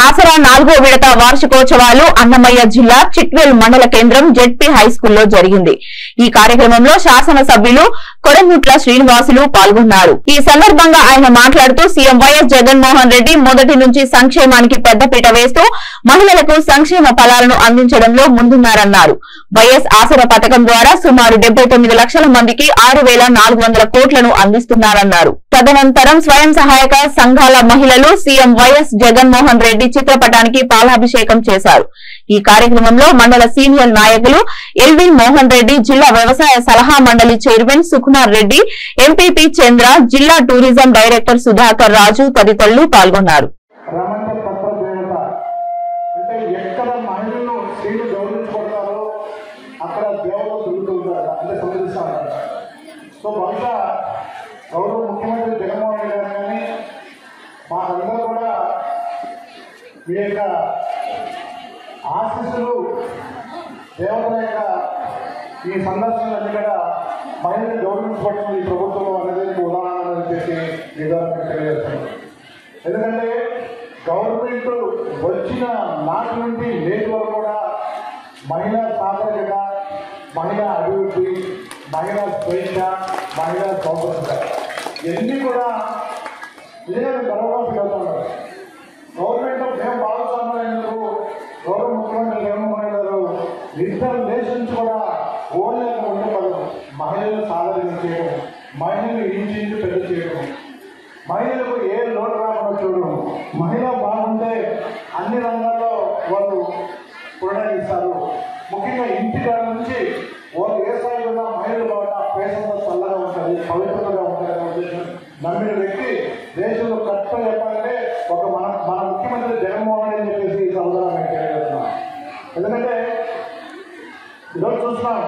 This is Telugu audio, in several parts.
ఆసరా 4వ విడత వార్షికోత్సవాలు అన్నమయ్య జిల్లా చిట్వేల్ మండల కేంద్రం జెడ్పీ హైస్కూల్లో జరిగింది. ఈ కార్యక్రమంలో శాసనసభ్యులు కొడముట్ల శ్రీనివాసులు పాల్గొన్నారు. ఈ సందర్భంగా ఆయన మాట్లాడుతూ సీఎం వైఎస్ జగన్మోహన్ రెడ్డి మొదటి నుంచి సంక్షేమానికి పెద్దపీట వేస్తూ మహిళలకు సంక్షేమ ఫలాలను అందించడంలో ముందున్నారన్నారు. వైఎస్ ఆసరా పథకం ద్వారా సుమారు 79 లక్షల మందికి 6,400 కోట్లను అందిస్తున్నారన్నారు. తదనంతరం స్వయం సహాయక సంఘాల మహిళలు సీఎం వైఎస్ జగన్మోహన్ రెడ్డి చిత్రపటానికి పాలాభిషేకం చేశారు. ఈ కార్యక్రమంలో మండల సీనియర్ నాయకులు ఎల్వి మోహన్ రెడ్డి, జిల్లా వ్యవసాయ సలహా మండలి చైర్మన్ సుకుమార్ రెడ్డి, ఎంపీపీ చంద్ర, జిల్లా టూరిజం డైరెక్టర్ సుధాకర్ రాజు తదితరులు పాల్గొన్నారు. గౌరవ ముఖ్యమంత్రి జగన్మోహన్ రెడ్డి గారు కానీ మాకందరూ కూడా మీ యొక్క ఆశీస్సులు దేవతల యొక్క ఈ సందర్శనలన్నీ కూడా మహిళలు గౌరవించుకోవడం ఈ ప్రభుత్వం అనేది ఉదాహరణ అని చెప్పి మీ ద్వారా తెలియజేస్తాను. ఎందుకంటే గవర్నమెంట్ వచ్చిన నాటి నుండి నేటి వరకు కూడా మహిళా సాధకత, మహిళా అభివృద్ధి, మహిళా స్వేచ్ఛ, మహిళా సౌకర్యత ఇవన్నీ కూడా నిజంగా గర్వంగా ఫీల్ అవుతున్నారు. గవర్నమెంట్ మేము భాగస్వామ్యులకు గౌరవ ముఖ్యమంత్రి జగన్మోహన్ రెడ్డి గారు రిజర్వేషన్స్ కూడా ఓన్లీ ఉండే పదం మహిళలను సాధన చేయడం, మహిళలు ఇంటి పెద్ద చేయడం, మహిళలకు ఏ లోటు రాకుండా చూడడం, మహిళ బాగుంటే అన్ని రంగాల్లో వాళ్ళు ప్రోత్సహిస్తారు. ముఖ్యంగా ఇంటికాడ నుంచి వాళ్ళు ఏ స్థాయి కూడా మహిళలు బాగా పేషంతో చల్లగా ఉంటుంది, పవిత్రంగా ఉంటుంది నమ్మిన వ్యక్తి దేశంలో కరెక్ట్గా చెప్పాలంటే ఒక మన ముఖ్యమంత్రి జగన్మోహన్ రెడ్డి చెప్పేసి ఈ సందర్భంగా తెలియజేస్తున్నాం. ఎందుకంటే ఈరోజు చూస్తున్నాం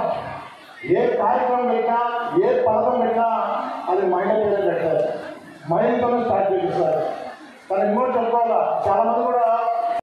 ఏ కార్యక్రమం పెట్టినా, ఏ పథకం పెట్టినా అది మహిళలే పెట్టారు, మహిళలతోనే స్టార్ట్ చేపిస్తారు. కానీ ఇంకోటి చెప్పుకోవాలా, చాలా మంది కూడా